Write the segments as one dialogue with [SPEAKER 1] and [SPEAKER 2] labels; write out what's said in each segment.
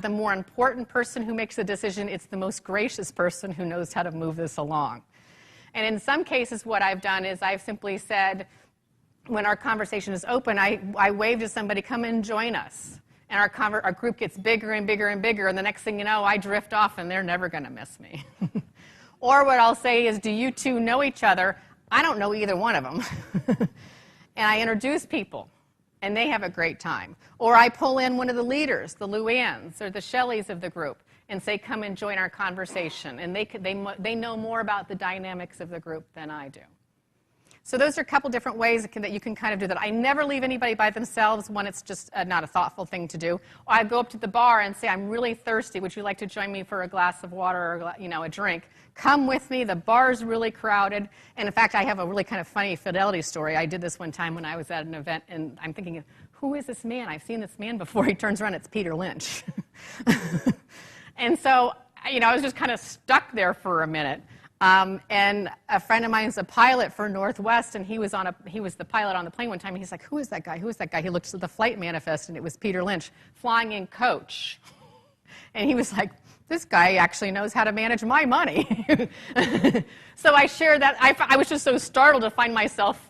[SPEAKER 1] the more important person who makes the decision. It's the most gracious person who knows how to move this along. And in some cases, what I've done is I've simply said, when our conversation is open, I wave to somebody, come and join us. And our group gets bigger and bigger and bigger, and the next thing you know, I drift off, and they're never going to miss me. Or what I'll say is, do you two know each other? I don't know either one of them. And I introduce people, and they have a great time. Or I pull in one of the leaders, the Luanns or the Shelleys of the group, and say, come and join our conversation. And they know more about the dynamics of the group than I do. So those are a couple different ways that you can kind of do that. I never leave anybody by themselves when it's just not a thoughtful thing to do. Or I go up to the bar and say, I'm really thirsty. Would you like to join me for a glass of water or a drink? Come with me. The bar's really crowded. And in fact, I have a really kind of funny Fidelity story. I did this one time when I was at an event, and I'm thinking, who is this man? I've seen this man before. He turns around, it's Peter Lynch. And so, I was just kind of stuck there for a minute. And a friend of mine is a pilot for Northwest, and he was the pilot on the plane one time, and he's like, who is that guy? Who is that guy? He looked at the flight manifest, and it was Peter Lynch flying in coach. And he was like, this guy actually knows how to manage my money. So I shared that. I was just so startled to find myself,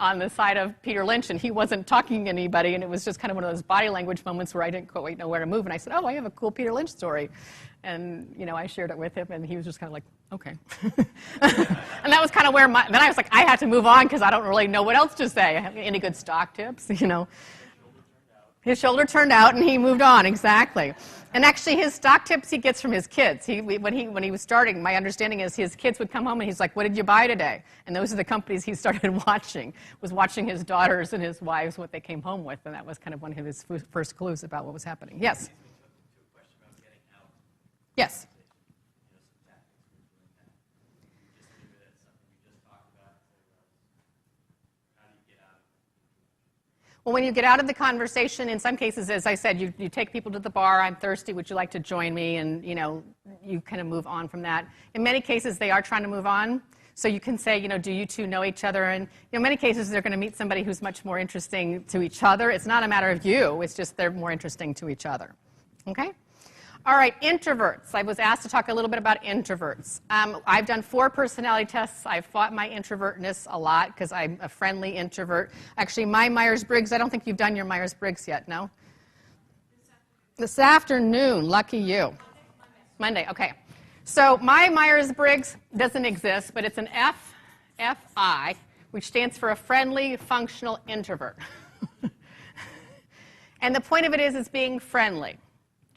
[SPEAKER 1] on the side of Peter Lynch, and he wasn't talking to anybody, and it was just kind of one of those body language moments where I didn't quite know where to move. And I said, oh, I have a cool Peter Lynch story. And, I shared it with him, and he was just kind of like, okay. And that was kind of where then I was like, I had to move on because I don't really know what else to say. Any good stock tips, His shoulder turned out, and he moved on, exactly. And actually, his stock tips he gets from his kids. When he was starting, my understanding is his kids would come home, and he's like, what did you buy today? And those are the companies he started watching his daughters and his wives, what they came home with, and that was kind of one of his first clues about what was happening. Yes? Yes? Well, when you get out of the conversation, in some cases, as I said, you take people to the bar, I'm thirsty, would you like to join me? And, you kind of move on from that. In many cases, they are trying to move on. So you can say, do you two know each other? And in many cases, they're going to meet somebody who's much more interesting to each other. It's not a matter of you. It's just they're more interesting to each other. Okay? All right, introverts. I was asked to talk a little bit about introverts. I've done 4 personality tests. I've fought my introvertness a lot because I'm a friendly introvert. Actually, my Myers-Briggs, I don't think you've done your Myers-Briggs yet, no? This afternoon. Lucky you. Monday, okay. So my Myers-Briggs doesn't exist, but it's an FI, which stands for a friendly, functional introvert. And the point of it is being friendly.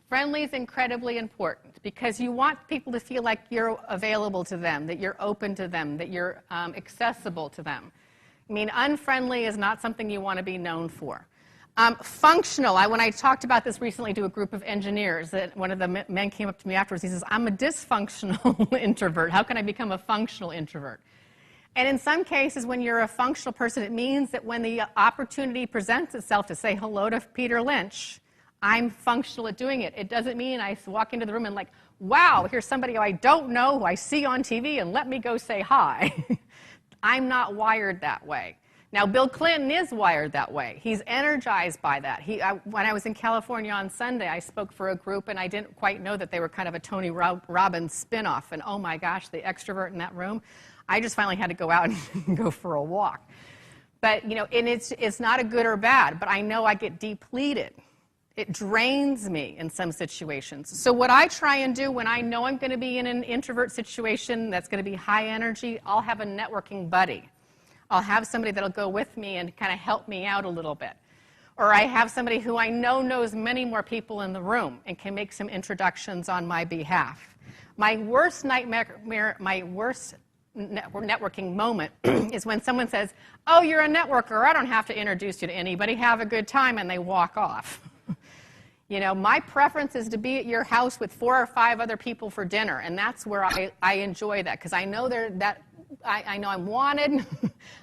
[SPEAKER 1] Friendly is incredibly important because you want people to feel like you're available to them, that you're open to them, that you're accessible to them. I mean, unfriendly is not something you want to be known for. Functional, when I talked about this recently to a group of engineers, that one of the men came up to me afterwards, he says, I'm a dysfunctional introvert. How can I become a functional introvert? And in some cases, when you're a functional person, it means that when the opportunity presents itself to say hello to Peter Lynch, I'm functional at doing it. It doesn't mean I walk into the room and like, wow, here's somebody I don't know who I see on TV and let me go say hi. I'm not wired that way. Now, Bill Clinton is wired that way. He's energized by that. When I was in California on Sunday, I spoke for a group, and I didn't quite know that they were kind of a Tony Robbins spinoff. And oh my gosh, the extrovert in that room. I just finally had to go out and go for a walk. But, and it's not a good or bad, but I know I get depleted. It drains me in some situations. So what I try and do when I know I'm going to be in an introvert situation that's going to be high energy, I'll have a networking buddy. I'll have somebody that'll go with me and kind of help me out a little bit. Or I have somebody who I know knows many more people in the room and can make some introductions on my behalf. My worst nightmare, my worst networking moment is when someone says, oh, you're a networker, I don't have to introduce you to anybody, have a good time, and they walk off. My preference is to be at your house with 4 or 5 other people for dinner, and that's where I enjoy that, because I know I know I'm wanted,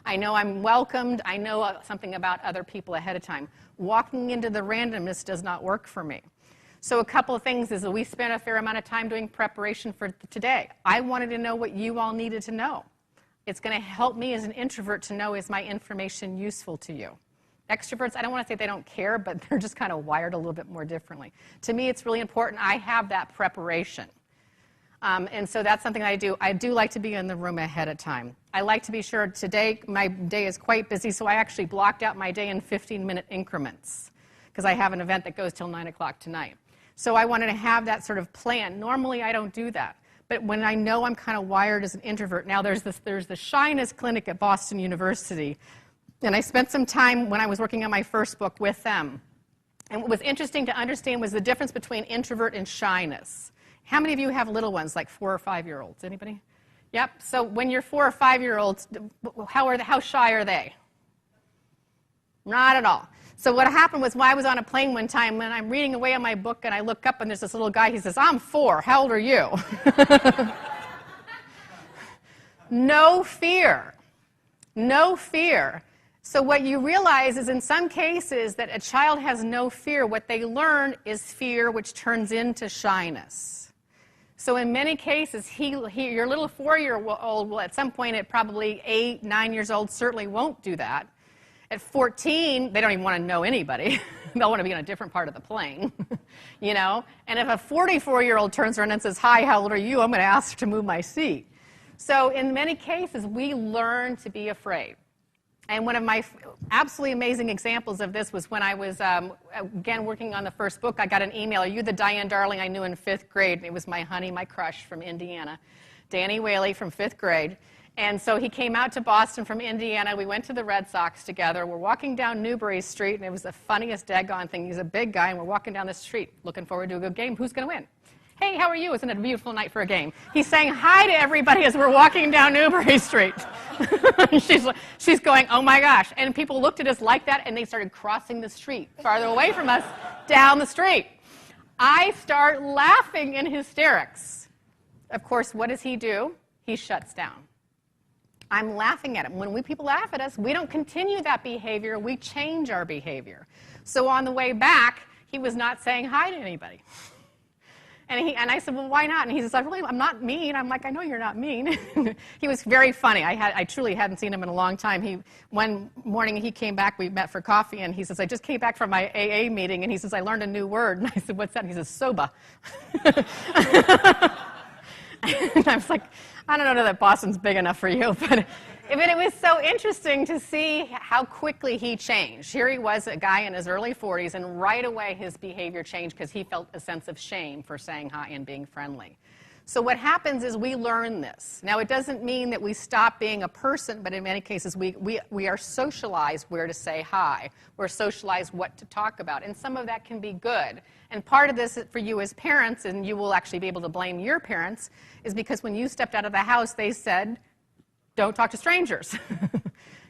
[SPEAKER 1] I know I'm welcomed, I know something about other people ahead of time. Walking into the randomness does not work for me. So a couple of things is that we spent a fair amount of time doing preparation for today. I wanted to know what you all needed to know. It's going to help me as an introvert to know, is my information useful to you? Extroverts, I don't want to say they don't care, but they're just kind of wired a little bit more differently. To me, it's really important I have that preparation. And so that's something I do. I do like to be in the room ahead of time. I like to be sure today, my day is quite busy, so I actually blocked out my day in 15-minute increments because I have an event that goes till 9 o'clock tonight. So I wanted to have that sort of plan. Normally, I don't do that. But when I know I'm kind of wired as an introvert, now there's the shyness clinic at Boston University, and I spent some time when I was working on my first book with them. And what was interesting to understand was the difference between introvert and shyness. How many of you have little ones, like 4 or 5-year-olds? Anybody? Yep. So when you're 4 or 5-year-olds, how shy are they? Not at all. So what happened was, when I was on a plane one time, and I'm reading away on my book, and I look up, and there's this little guy. He says, "I'm 4. How old are you?" No fear. No fear. So what you realize is, in some cases, that a child has no fear. What they learn is fear, which turns into shyness. So in many cases, your little 4-year-old will, at some point at probably 8, 9 years old, certainly won't do that. At 14, they don't even want to know anybody. They'll want to be in a different part of the plane, you know. And if a 44-year-old turns around and says, "Hi, how old are you?" I'm going to ask to move my seat. So in many cases, we learn to be afraid. And one of my absolutely amazing examples of this was when I was, again, working on the first book. I got an email. "Are you the Diane Darling I knew in 5th grade?" And it was my honey, my crush from Indiana, Danny Whaley from 5th grade. And so he came out to Boston from Indiana. We went to the Red Sox together. We're walking down Newbury Street, and it was the funniest daggone thing. He's a big guy, and we're walking down the street looking forward to a good game. Who's going to win? "Hey, how are you? Isn't it a beautiful night for a game?" He's saying hi to everybody as we're walking down Newbury Street. She's going, "Oh my gosh." And people looked at us like that, and they started crossing the street farther away from us down the street. I start laughing in hysterics. Of course, what does he do? He shuts down. I'm laughing at him. When people laugh at us, we don't continue that behavior. We change our behavior. So on the way back, he was not saying hi to anybody. And I said, "Well, why not?" And he says, "I'm not mean." I'm like, "I know you're not mean." He was very funny. I truly hadn't seen him in a long time. One morning he came back, we met for coffee, and he says, "I just came back from my AA meeting," and he says, "I learned a new word." And I said, "What's that?" And he says, "Soba." And I was like, I don't know that Boston's big enough for you, but it was so interesting to see how quickly he changed. Here he was, a guy in his early 40s, and right away his behavior changed because he felt a sense of shame for saying hi and being friendly. So what happens is we learn this. Now, it doesn't mean that we stop being a person, but in many cases we are socialized where to say hi. We're socialized what to talk about, and some of that can be good. And part of this for you as parents, and you will actually be able to blame your parents, is because when you stepped out of the house, they said, "Don't talk to strangers."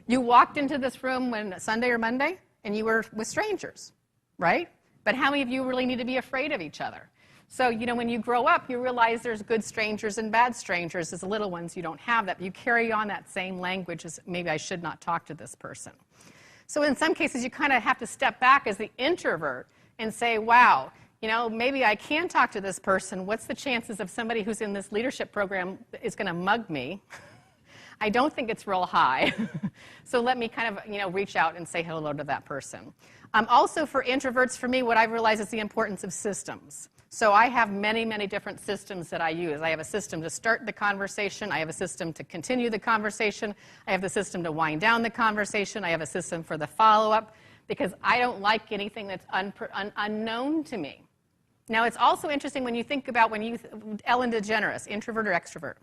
[SPEAKER 1] You walked into this room when Sunday or Monday, and you were with strangers, right? But how many of you really need to be afraid of each other? So, you know, when you grow up, you realize there's good strangers and bad strangers. As the little ones, you don't have that. You carry on that same language as, maybe I should not talk to this person. So in some cases, you kind of have to step back as the introvert and say, wow, you know, maybe I can talk to this person. What's the chances of somebody who's in this leadership program is going to mug me? I don't think it's real high. So let me kind of, you know, reach out and say hello to that person. Also for introverts, for me, what I've realized is the importance of systems. So I have many, many different systems that I use. I have a system to start the conversation. I have a system to continue the conversation. I have the system to wind down the conversation. I have a system for the follow-up, because I don't like anything that's unknown to me. Now, it's also interesting when you think about Ellen DeGeneres, introvert or extrovert?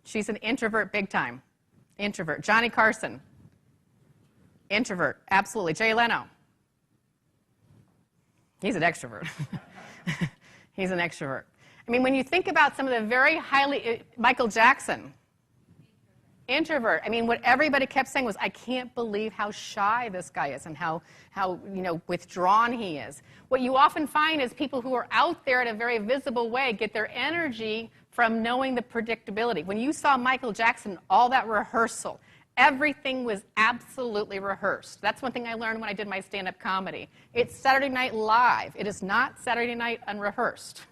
[SPEAKER 1] She's an introvert big time. Introvert. Johnny Carson, introvert, absolutely. Jay Leno. He's an extrovert. He's an extrovert. I mean, when you think about some of the very highly, Michael Jackson, introvert. I mean, what everybody kept saying was, I can't believe how shy this guy is and how withdrawn he is. What you often find is people who are out there in a very visible way get their energy from knowing the predictability. When you saw Michael Jackson, all that rehearsal, everything was absolutely rehearsed. That's one thing I learned when I did my stand-up comedy. It's Saturday Night Live. It is not Saturday night unrehearsed.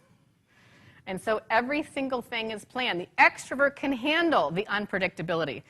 [SPEAKER 1] And so every single thing is planned. The extrovert can handle the unpredictability.